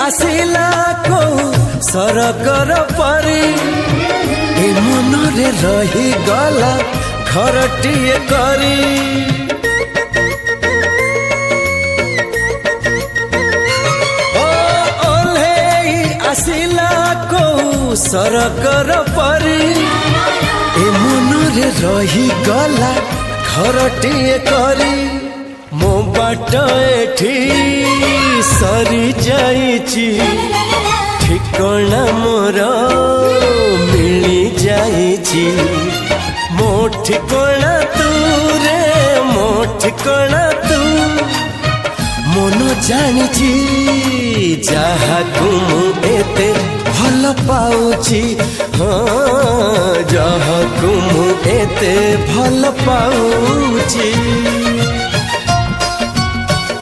आसिला को सरगर परी ए मनरे रही गला घरटिए करी आसिला को सरगर परी ए मनरे रही गला घरटिए करी मो बाट एठी सरी जाइची ठिकना मोर मिली जाइची मो ठिकना तू रे मो ठिकना तू मन जानिची जहा तुम एते भल पाउची हाँ जहा तुम एते भल पाउची।